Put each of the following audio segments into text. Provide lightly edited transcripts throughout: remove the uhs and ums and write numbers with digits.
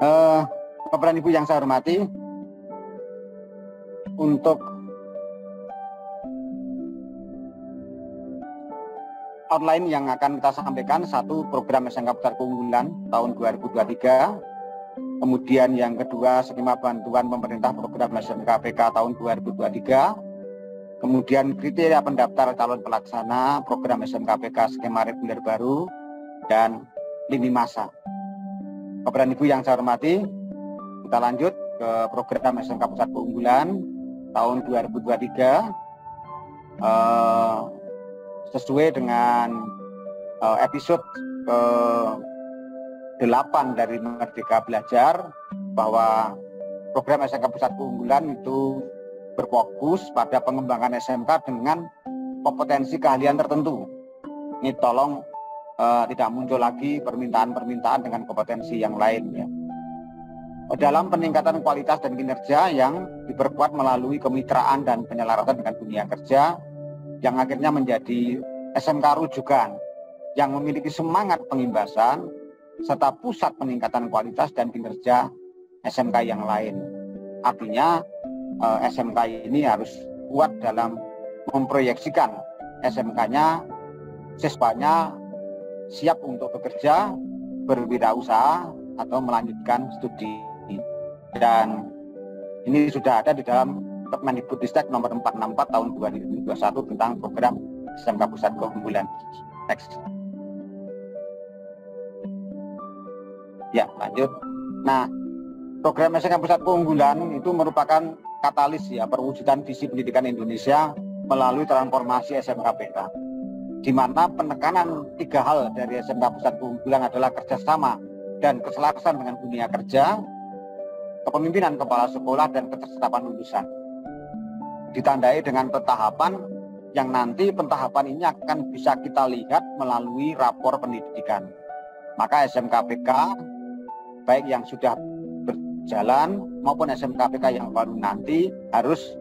Eh, Bapak dan Ibu yang saya hormati, untuk outline yang akan kita sampaikan, satu program SMK Pusat Keunggulan tahun 2023, kemudian yang kedua skema bantuan pemerintah program SMK PK tahun 2023, kemudian kriteria pendaftar calon pelaksana program SMK PK skema reguler baru, dan lini masa. Bapak dan Ibu yang saya hormati, kita lanjut ke program SMK Pusat Keunggulan tahun 2023 sesuai dengan episode ke-8 dari Merdeka Belajar, bahwa program SMK Pusat Keunggulan itu berfokus pada pengembangan SMK dengan kompetensi keahlian tertentu. Ini tolong tidak muncul lagi permintaan-permintaan dengan kompetensi yang lainnya. Dalam peningkatan kualitas dan kinerja yang diperkuat melalui kemitraan dan penyelarasan dengan dunia kerja, yang akhirnya menjadi SMK rujukan yang memiliki semangat pengimbasan serta pusat peningkatan kualitas dan kinerja SMK yang lain. Artinya SMK ini harus kuat dalam memproyeksikan SMK-nya, siswanya siap untuk bekerja, berwirausaha, atau melanjutkan studi. Dan ini sudah ada di dalam Kemendikbudristek nomor 464 tahun 2021 tentang program SMK Pusat Keunggulan. Next. Ya, lanjut. Nah, program SMK Pusat Keunggulan itu merupakan katalis ya perwujudan visi pendidikan Indonesia melalui transformasi SMK PK, di mana penekanan 3 hal dari SMK Pusat Keunggulan adalah kerjasama dan keselarasan dengan dunia kerja, kepemimpinan kepala sekolah, dan ketersediaan lulusan. Ditandai dengan pentahapan yang nanti pentahapan ini akan bisa kita lihat melalui rapor pendidikan. Maka SMK PK baik yang sudah berjalan maupun SMK PK yang baru nanti harus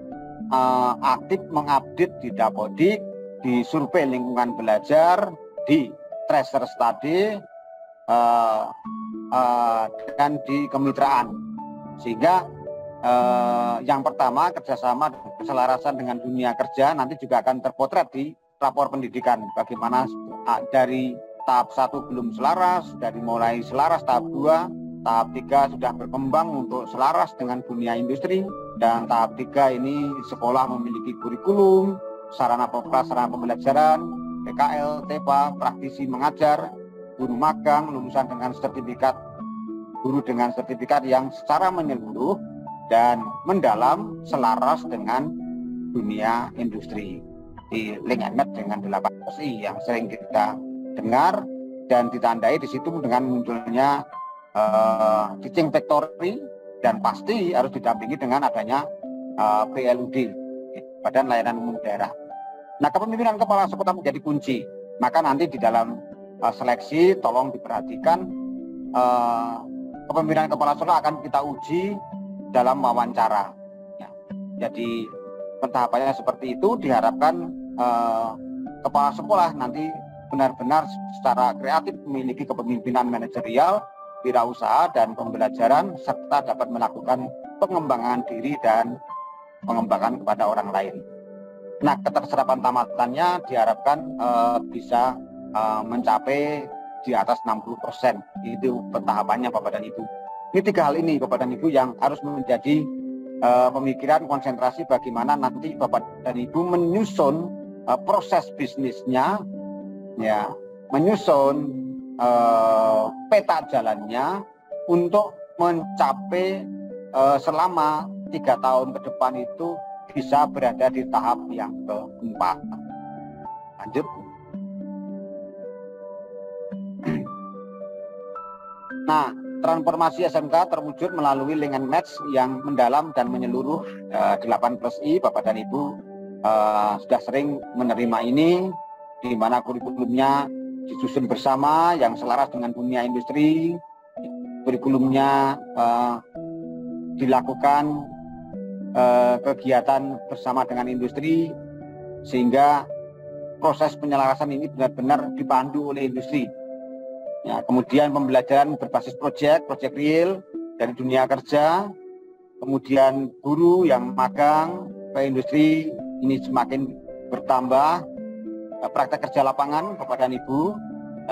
aktif mengupdate di Dapodik, di survei lingkungan belajar, di tracer study, dan di kemitraan, sehingga yang pertama kerjasama dan keselarasan dengan dunia kerja nanti juga akan terpotret di rapor pendidikan, bagaimana dari tahap 1 belum selaras, dari mulai selaras tahap 2, tahap 3 sudah berkembang untuk selaras dengan dunia industri, dan tahap 3 ini sekolah memiliki kurikulum, sarana prasarana pembelajaran, PKL, TEPA, praktisi mengajar, guru magang, lulusan dengan sertifikat, guru dengan sertifikat yang secara menyeluruh dan mendalam selaras dengan dunia industri. Di link and match dengan 8SI yang sering kita dengar, dan ditandai di situ dengan munculnya teaching factory, dan pasti harus didampingi dengan adanya PLUD, Badan Layanan Umum Daerah. Nah, kepemimpinan kepala sekolah menjadi kunci. Maka nanti di dalam seleksi tolong diperhatikan, kepemimpinan kepala sekolah akan kita uji dalam wawancara. Ya, jadi pentahapannya seperti itu, diharapkan kepala sekolah nanti benar-benar secara kreatif memiliki kepemimpinan manajerial, wirausaha, dan pembelajaran, serta dapat melakukan pengembangan diri dan pengembangan kepada orang lain. Nah, keterserapan tamatannya diharapkan bisa mencapai di atas 60%. Itu pentahapannya Bapak dan Ibu. Ini 3 hal ini Bapak dan Ibu yang harus menjadi pemikiran konsentrasi bagaimana nanti Bapak dan Ibu menyusun proses bisnisnya, ya, menyusun peta jalannya untuk mencapai selama 3 tahun ke depan itu bisa berada di tahap yang keempat. Lanjut. Nah, transformasi SMK terwujud melalui link and match yang mendalam dan menyeluruh 8+I. Bapak dan Ibu sudah sering menerima ini, di mana kurikulumnya disusun bersama yang selaras dengan dunia industri. Kurikulumnya dilakukan kegiatan bersama dengan industri, sehingga proses penyelarasan ini benar-benar dipandu oleh industri. Ya, kemudian pembelajaran berbasis proyek real, dari dunia kerja, kemudian guru yang magang ke industri ini semakin bertambah, praktek kerja lapangan Bapak dan Ibu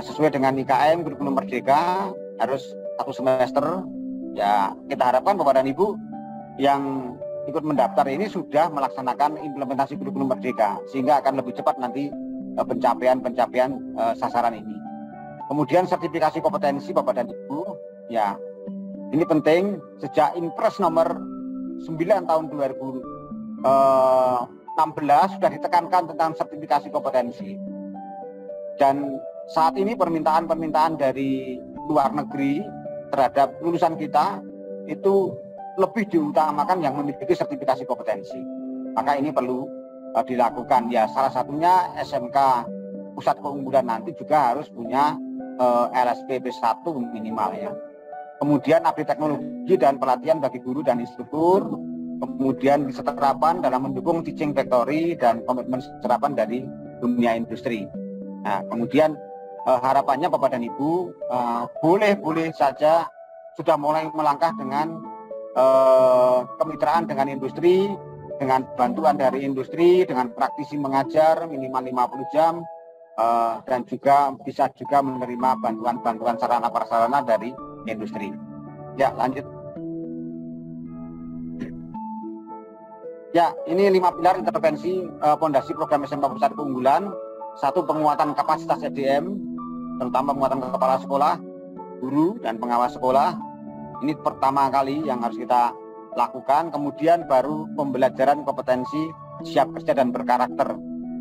sesuai dengan IKM kurikulum merdeka harus 1 semester. Ya, kita harapkan Bapak dan Ibu yang ikut mendaftar ini sudah melaksanakan implementasi kurikulum merdeka sehingga akan lebih cepat nanti pencapaian sasaran ini. Kemudian sertifikasi kompetensi Bapak dan Ibu, ya ini penting. Sejak Inpres nomor 9 tahun 2016 sudah ditekankan tentang sertifikasi kompetensi. Dan saat ini permintaan dari luar negeri terhadap lulusan kita itu lebih diutamakan yang memiliki sertifikasi kompetensi. Maka ini perlu dilakukan. Ya, salah satunya SMK Pusat Keunggulan nanti juga harus punya LSPP 1 minimal ya. Kemudian update teknologi dan pelatihan bagi guru dan instruktur, kemudian keseterapan dalam mendukung teaching factory dan komitmen serapan dari dunia industri. Nah, kemudian harapannya Bapak dan Ibu boleh saja sudah mulai melangkah dengan kemitraan dengan industri, dengan bantuan dari industri, dengan praktisi mengajar minimal 50 jam, dan juga bisa juga menerima bantuan sarana prasarana dari industri. Ya, lanjut. Ya, ini 5 pilar intervensi pondasi program SMK Pusat Keunggulan. 1, penguatan kapasitas SDM, terutama penguatan kepala sekolah, guru, dan pengawas sekolah. Ini pertama kali yang harus kita lakukan. Kemudian baru pembelajaran kompetensi siap kerja dan berkarakter.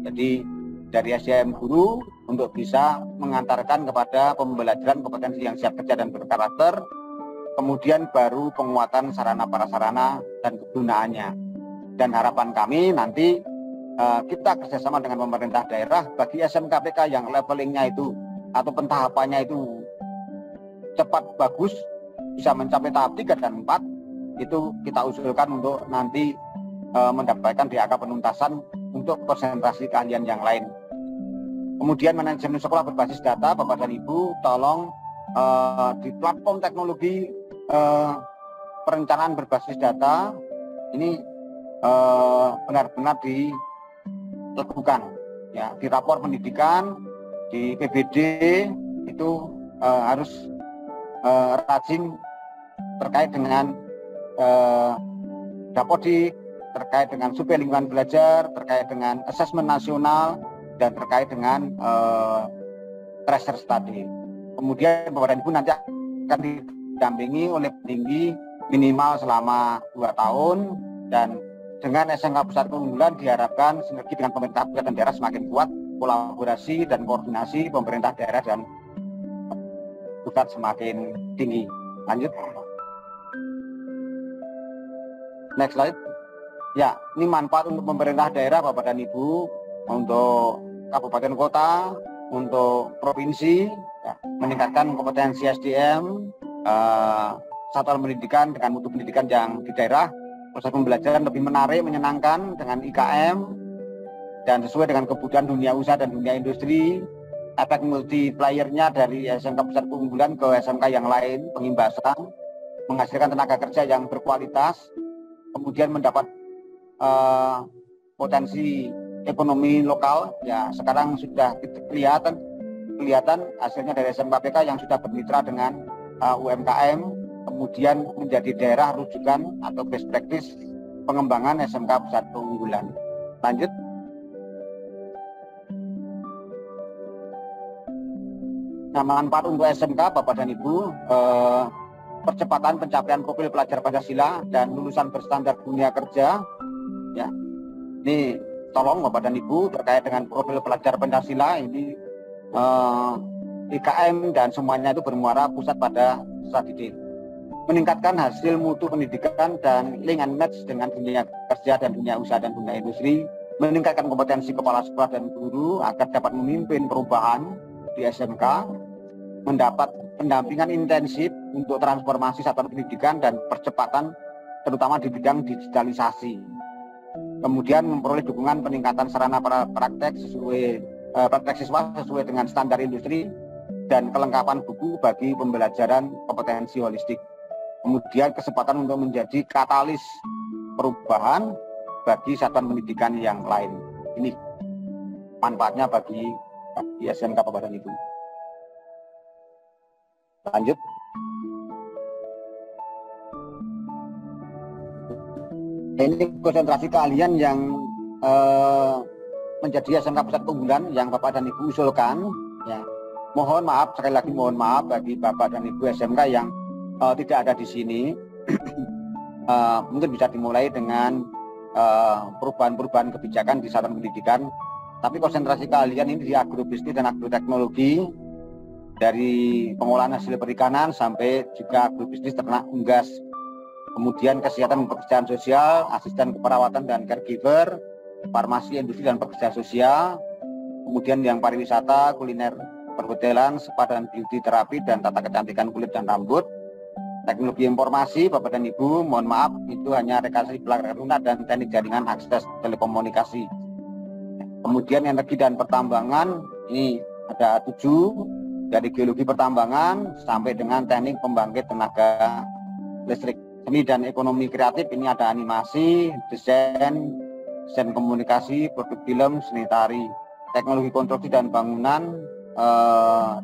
Jadi dari SDM guru untuk bisa mengantarkan kepada pembelajaran kompetensi yang siap kerja dan berkarakter. Kemudian baru penguatan sarana prasarana dan kegunaannya. Dan harapan kami nanti kita kerjasama dengan pemerintah daerah bagi SMKPK yang levelingnya itu atau pentahapannya itu cepat bagus, bisa mencapai tahap 3 dan 4, itu kita usulkan untuk nanti mendapatkan DAK penuntasan untuk konsentrasi keahlian yang lain. Kemudian manajemen sekolah berbasis data, Bapak dan Ibu, tolong di platform teknologi perencanaan berbasis data ini benar-benar dilakukan. Ya, di rapor pendidikan, di PBD itu harus rajin terkait dengan Dapodik, terkait dengan survei lingkungan belajar, terkait dengan asesmen nasional, dan terkait dengan tracer study. Kemudian Bapak dan Ibu nanti akan didampingi oleh petinggi minimal selama 2 tahun, dan dengan SMK Pusat Keunggulan diharapkan sinergi dengan pemerintah pusat dan daerah semakin kuat, kolaborasi dan koordinasi pemerintah daerah dan pusat semakin tinggi. Lanjut. Next slide. Ya, ini manfaat untuk pemerintah daerah Bapak dan Ibu, untuk kabupaten kota, untuk provinsi, ya, meningkatkan kompetensi SDM, satuan pendidikan dengan mutu pendidikan yang di daerah, proses pembelajaran lebih menarik, menyenangkan dengan IKM, dan sesuai dengan kebutuhan dunia usaha dan dunia industri. Efek multiplier-nya dari SMK Pusat Keunggulan ke SMK yang lain, pengimbasan, menghasilkan tenaga kerja yang berkualitas, kemudian mendapat potensi ekonomi lokal. Ya, sekarang sudah kelihatan hasilnya dari SMKPK yang sudah bermitra dengan UMKM, kemudian menjadi daerah rujukan atau best practice pengembangan SMK Pusat Keunggulan. Lanjut. Nah, manfaat untuk SMK Bapak dan Ibu, percepatan pencapaian profil pelajar Pancasila dan lulusan berstandar dunia kerja. Ya, ini tolong Bapak dan Ibu terkait dengan profil pelajar Pancasila ini IKM dan semuanya itu bermuara pusat pada strategi meningkatkan hasil mutu pendidikan dan link and match dengan dunia kerja dan dunia usaha dan dunia industri, meningkatkan kompetensi kepala sekolah dan guru agar dapat memimpin perubahan di SMK, mendapat pendampingan intensif untuk transformasi satuan pendidikan dan percepatan terutama di bidang digitalisasi. Kemudian memperoleh dukungan peningkatan sarana praktek siswa sesuai dengan standar industri dan kelengkapan buku bagi pembelajaran kompetensi holistik. kemudian kesempatan untuk menjadi katalis perubahan bagi satuan pendidikan yang lain. Ini manfaatnya bagi SMK Bapak dan Ibu. Lanjut. Ini konsentrasi keahlian yang menjadi SMK Pusat Keunggulan yang Bapak dan Ibu usulkan. Ya. Mohon maaf, sekali lagi mohon maaf bagi Bapak dan Ibu SMK yang tidak ada di sini. Mungkin bisa dimulai dengan perubahan-perubahan kebijakan di satuan pendidikan. Tapi konsentrasi keahlian ini di agrobisnis dan agroteknologi, dari pengolahan hasil perikanan sampai juga agrobisnis ternak unggas, kemudian kesehatan dan pekerjaan sosial, asisten keperawatan dan caregiver, farmasi, industri dan pekerjaan sosial, kemudian yang pariwisata, kuliner, perhotelan, spa dan beauty terapi, dan tata kecantikan kulit dan rambut. Teknologi informasi, Bapak dan Ibu, mohon maaf, itu hanya rekayasa pelanggaran lunak dan teknik jaringan akses telekomunikasi. Kemudian energi dan pertambangan, ini ada 7, dari geologi pertambangan sampai dengan teknik pembangkit tenaga listrik. Seni dan ekonomi kreatif, ini ada animasi, desain komunikasi, produk film, seni tari. Teknologi konstruksi dan bangunan,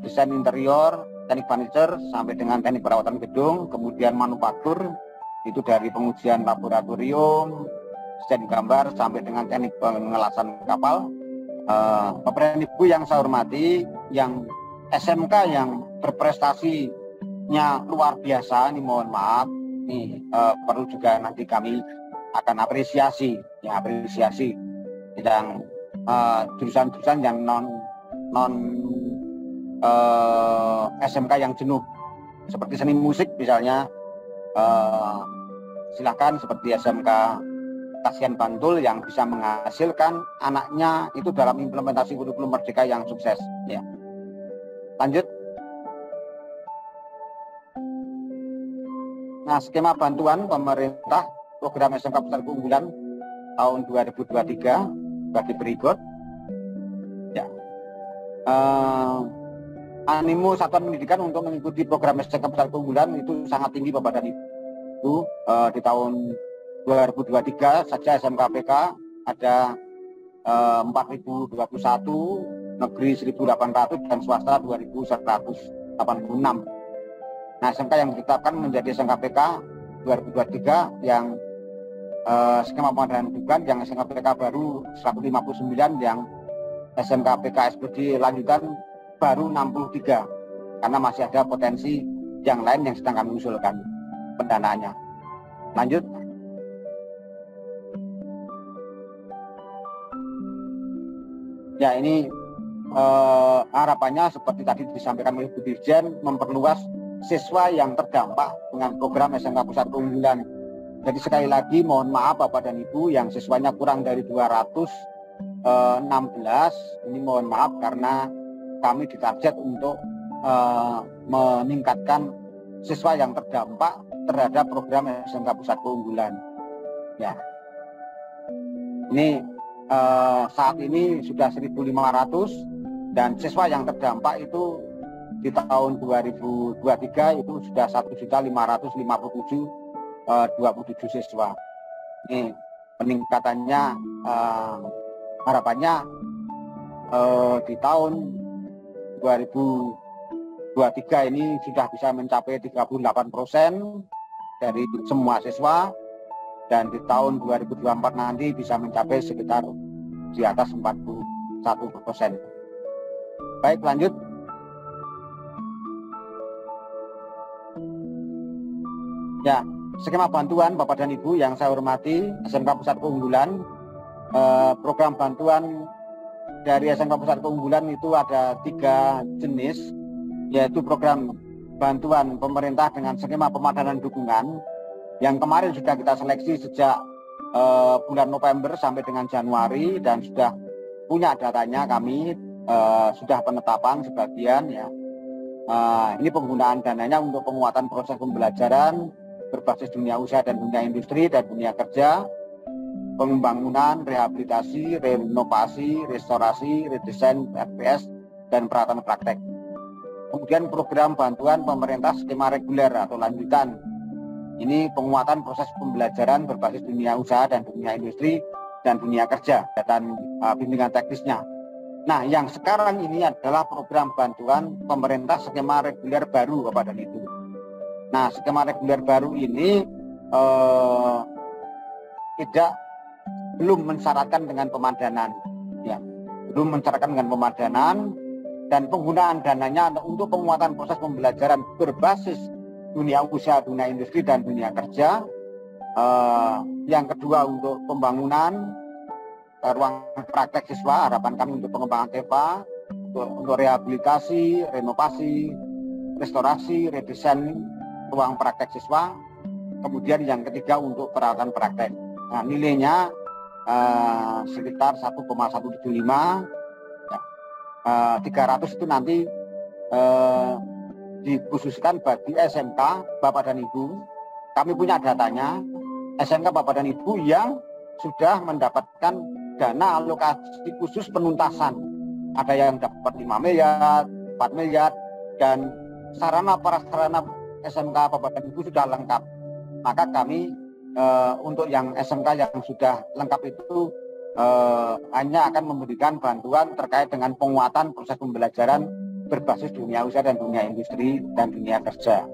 desain interior, teknik furniture, sampai dengan teknik perawatan gedung. Kemudian manufaktur, itu dari pengujian laboratorium, desain gambar, sampai dengan teknik pengelasan kapal. Bapak dan Ibu yang saya hormati, yang SMK yang berprestasinya luar biasa, ini mohon maaf, ini perlu juga nanti kami akan apresiasi, ya apresiasi yang jurusan-jurusan yang non SMK yang jenuh, seperti seni musik misalnya, silakan seperti SMK Kasihan Bantul yang bisa menghasilkan anaknya itu dalam implementasi kurikulum Merdeka yang sukses. Ya. Lanjut. Nah, skema bantuan pemerintah program SMK Pusat Keunggulan tahun 2023 bagi berikut. Ya. Animo satuan pendidikan untuk mengikuti program SMK Pusat Keunggulan itu sangat tinggi Bapak dan Ibu. Di tahun 2023 saja SMK PK ada 4.021, negeri 1.800 dan swasta 2.186. Nah, SMK yang ditetapkan menjadi SMK PK 2023 yang skema pengadaan bukan, yang SMK PK baru 159, yang SMK PK SPD lanjutan baru 63, karena masih ada potensi yang lain yang sedang kami usulkan pendanaannya. Lanjut. Ya, ini harapannya seperti tadi disampaikan oleh Bu Dirjen, memperluas siswa yang terdampak dengan program SMK Pusat Keunggulan. Jadi sekali lagi mohon maaf Bapak dan Ibu yang siswanya kurang dari 216, ini mohon maaf karena kami ditarget untuk meningkatkan siswa yang terdampak terhadap program SMK Pusat Keunggulan. Ya, ini saat ini sudah 1.500 dan siswa yang terdampak itu di tahun 2023 itu sudah 1.557 siswa. Ini peningkatannya harapannya di tahun 2023 ini sudah bisa mencapai 38% dari semua siswa, dan di tahun 2024 nanti bisa mencapai sekitar di atas 41%. Baik, lanjut. Ya, skema bantuan Bapak dan Ibu yang saya hormati, SMK Pusat Keunggulan, program bantuan dari SMK Pusat Keunggulan itu ada 3 jenis, yaitu program bantuan pemerintah dengan skema pemadanan dukungan, yang kemarin sudah kita seleksi sejak bulan November sampai dengan Januari, dan sudah punya datanya kami, sudah penetapan sebagian ya. Ini penggunaan dananya untuk penguatan proses pembelajaran berbasis dunia usaha dan dunia industri dan dunia kerja, pembangunan, rehabilitasi, renovasi, restorasi, redesain RPS, dan peralatan praktek. Kemudian program bantuan pemerintah skema reguler atau lanjutan, Ini penguatan proses pembelajaran berbasis dunia usaha dan dunia industri dan dunia kerja dan bimbingan teknisnya. Nah, yang sekarang ini adalah program bantuan pemerintah skema reguler baru Bapak dan Ibu. Nah, skema reguler baru ini belum mensyaratkan dengan pemadanan, ya, belum mensyaratkan dengan pemadanan, dan penggunaan dananya untuk penguatan proses pembelajaran berbasis dunia usaha, dunia industri, dan dunia kerja. Yang kedua untuk pembangunan ruang praktek siswa, harapan kami untuk pengembangan TEPA, untuk rehabilitasi, renovasi, restorasi, redesain ruang praktek siswa. Kemudian yang ketiga untuk peralatan praktek. Nah, nilainya sekitar 1,175, ya. 300 itu nanti dikhususkan bagi SMK Bapak dan Ibu. Kami punya datanya, SMK Bapak dan Ibu yang sudah mendapatkan dana alokasi khusus penuntasan. Ada yang dapat 5 miliar, 4 miliar, dan sarana prasarana SMK Bapak dan Ibu sudah lengkap. Maka kami untuk yang SMK yang sudah lengkap itu hanya akan memberikan bantuan terkait dengan penguatan proses pembelajaran berbasis dunia usaha dan dunia industri dan dunia kerja.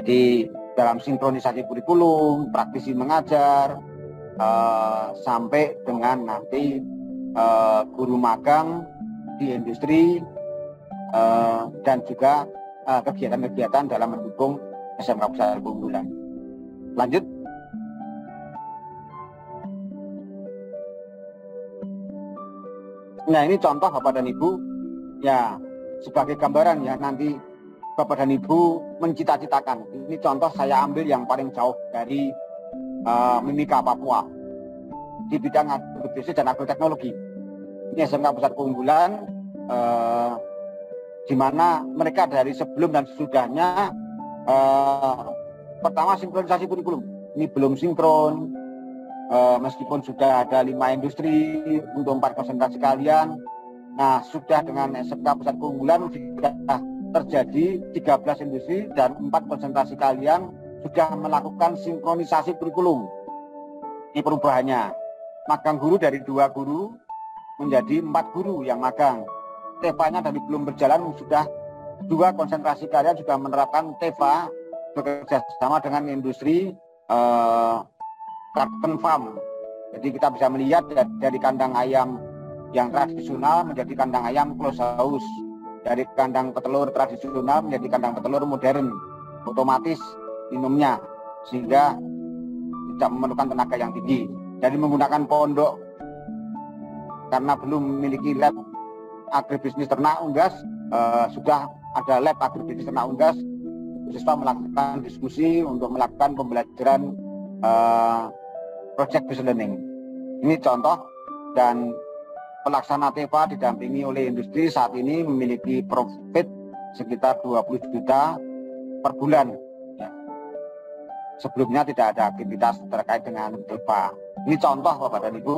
Jadi dalam sinkronisasi kurikulum, praktisi mengajar, sampai dengan nanti guru magang di industri, dan juga kegiatan-kegiatan dalam mendukung SMK Pusat Keunggulan. Lanjut. Nah, ini contoh Bapak dan Ibu, ya, sebagai gambaran ya, nanti Bapak dan Ibu mencita-citakan. Ini contoh saya ambil yang paling jauh dari Mimika Papua di bidang agrobisnis dan agroteknologi. Ini SMK Pusat Keunggulan, di mana mereka dari sebelum dan sesudahnya pertama sinkronisasi kurikulum. Ini belum sinkron, meskipun sudah ada 5 industri untuk 4 konsentrasi kalian. Nah, sudah dengan SMK Pusat Keunggulan sudah terjadi 13 industri dan 4 konsentrasi kalian sudah melakukan sinkronisasi kurikulum. Ini perubahannya. Magang guru dari 2 guru menjadi 4 guru yang magang. TEPA-nya dari belum berjalan sudah 2 konsentrasi kalian sudah menerapkan TEPA bekerja sama dengan industri carton farm. Jadi kita bisa melihat dari kandang ayam yang tradisional menjadi kandang ayam close house, dari kandang petelur tradisional menjadi kandang petelur modern, otomatis minumnya, sehingga tidak memerlukan tenaga yang tinggi. Jadi menggunakan pondok karena belum memiliki lab agribisnis ternak unggas, sudah ada lab agribisnis ternak unggas. Siswa melakukan diskusi untuk melakukan pembelajaran project based learning. Ini contoh, dan pelaksana TEPA didampingi oleh industri saat ini memiliki profit sekitar 20 juta per bulan. Ya. Sebelumnya tidak ada aktivitas terkait dengan TEPA. Ini contoh Bapak dan Ibu.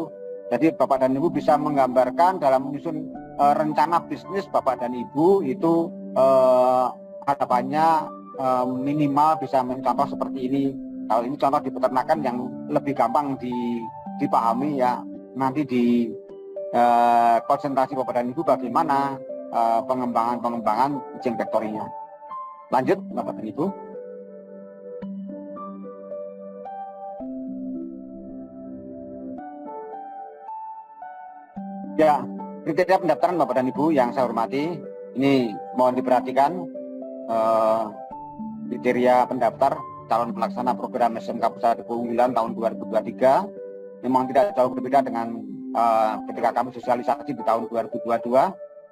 Jadi Bapak dan Ibu bisa menggambarkan dalam menyusun rencana bisnis Bapak dan Ibu itu harapannya minimal bisa mencontoh seperti ini. Kalau ini contoh di peternakan yang lebih gampang dipahami ya. Nanti di konsentrasi Bapak dan Ibu bagaimana pengembangan kucing factory-nya. Lanjut Bapak dan Ibu. Ya, kriteria pendaftaran Bapak dan Ibu yang saya hormati, ini mohon diperhatikan. Kriteria pendaftar calon pelaksana program SMK Pusat Keunggulan tahun 2023 memang tidak jauh berbeda dengan ketika kami sosialisasi di tahun 2022.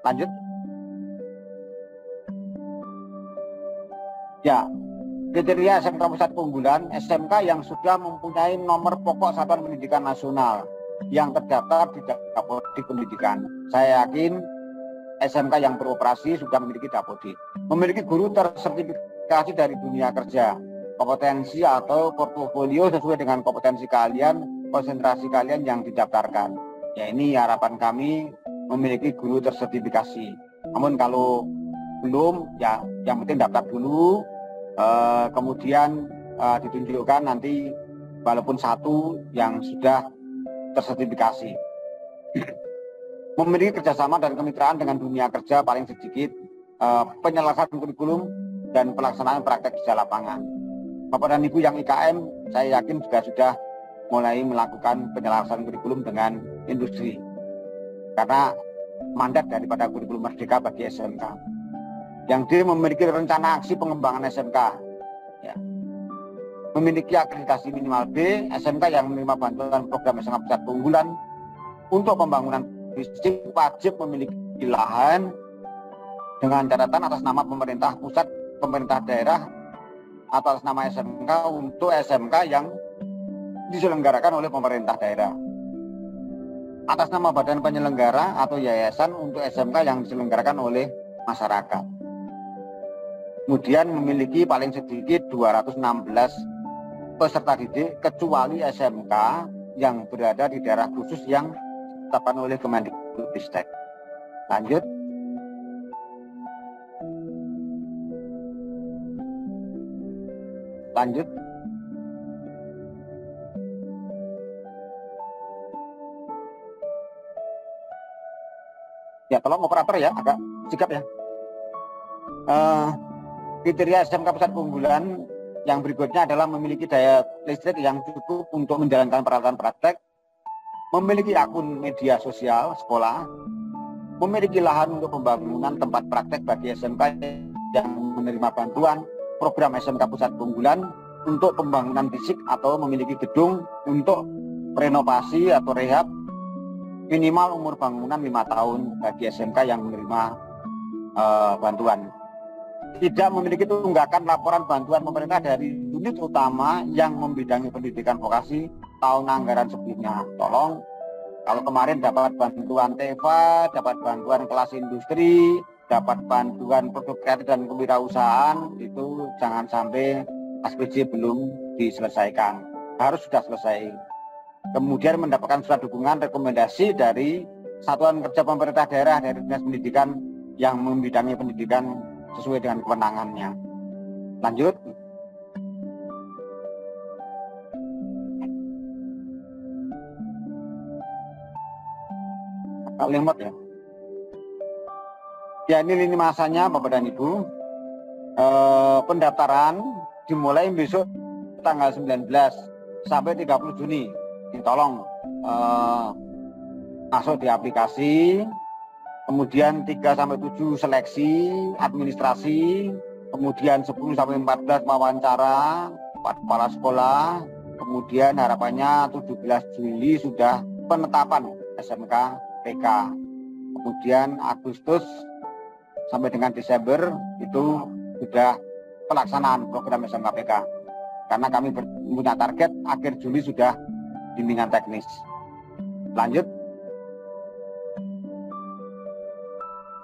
Lanjut. Ya, kriteria SMK Pusat Keunggulan, SMK yang sudah mempunyai nomor pokok satuan pendidikan nasional yang terdaftar di Dapodik Pendidikan. Saya yakin SMK yang beroperasi sudah memiliki Dapodik, memiliki guru tersertifikasi dari dunia kerja, kompetensi atau portofolio sesuai dengan kompetensi kalian, konsentrasi kalian yang didaftarkan. Ya, ini harapan kami memiliki guru tersertifikasi. Namun kalau belum, ya yang penting daftar dulu, kemudian ditunjukkan nanti walaupun satu yang sudah tersertifikasi. Memiliki kerjasama dan kemitraan dengan dunia kerja paling sedikit, penyelesaian kurikulum dan pelaksanaan praktek kerja lapangan. Bapak dan Ibu yang IKM, saya yakin juga sudah mulai melakukan penyelesaian kurikulum dengan industri. Karena mandat daripada kurikulum merdeka bagi SMK. Yang dia memiliki rencana aksi pengembangan SMK. Ya. Memiliki akreditasi minimal B, SMK yang menerima bantuan program SMK pusat keunggulan untuk pembangunan fisik wajib memiliki lahan dengan catatan atas nama pemerintah pusat, pemerintah daerah, atau atas nama SMK untuk SMK yang diselenggarakan oleh pemerintah daerah. Atas nama badan penyelenggara atau yayasan untuk SMK yang diselenggarakan oleh masyarakat. Kemudian memiliki paling sedikit 216 peserta didik kecuali SMK yang berada di daerah khusus yang ditetapkan oleh Kemendikbudristek. Lanjut. Lanjut. Ya, tolong operator ya, agak sikap ya. Kriteria SMK pusat keunggulan yang berikutnya adalah memiliki daya listrik yang cukup untuk menjalankan peralatan praktek, memiliki akun media sosial sekolah, memiliki lahan untuk pembangunan tempat praktek bagi SMK yang menerima bantuan program SMK pusat keunggulan untuk pembangunan fisik atau memiliki gedung untuk renovasi atau rehab, minimal umur bangunan 5 tahun bagi SMK yang menerima bantuan. Tidak memiliki tunggakan laporan bantuan pemerintah dari unit utama yang membidangi pendidikan vokasi tahun anggaran sebelumnya. Tolong, kalau kemarin dapat bantuan TEVA, dapat bantuan kelas industri, dapat bantuan produk kreatif dan kewirausahaan, itu jangan sampai SPJ belum diselesaikan. Harus sudah selesai. Kemudian mendapatkan surat dukungan rekomendasi dari Satuan Kerja Pemerintah Daerah dari Dinas Pendidikan yang membidangi pendidikan sesuai dengan kewenangannya. Lanjut. Agak lemot ya. Ya, ini lini masanya Bapak dan Ibu. Pendaftaran dimulai besok tanggal 19 sampai 30 Juni. Tolong masuk di aplikasi. Kemudian 3-7 seleksi administrasi, kemudian 10-14 wawancara kepala sekolah, kemudian harapannya 17 Juli sudah penetapan SMK PK. Kemudian Agustus sampai dengan Desember itu sudah pelaksanaan program SMK PK. Karena kami punya target akhir Juli sudah bimbingan teknis. Lanjut.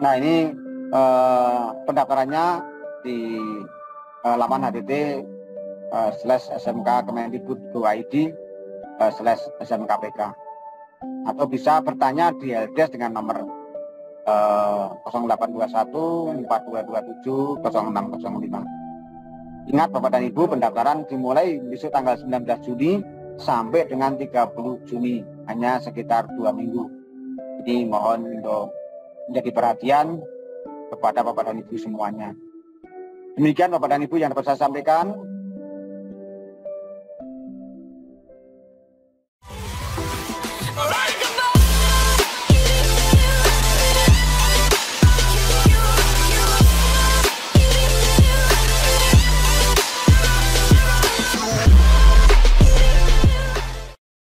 Nah, ini pendaftarannya di laman htt/smk kemendikbud.go.id /smkpk, atau bisa bertanya di helpdesk dengan nomor 0821 4227 0605. Ingat Bapak dan Ibu, pendaftaran dimulai besok tanggal 19 Juni sampai dengan 30 Juni, hanya sekitar 2 minggu. Jadi mohon untuk menjadi perhatian kepada Bapak dan Ibu semuanya. Demikian Bapak dan Ibu yang dapat saya sampaikan.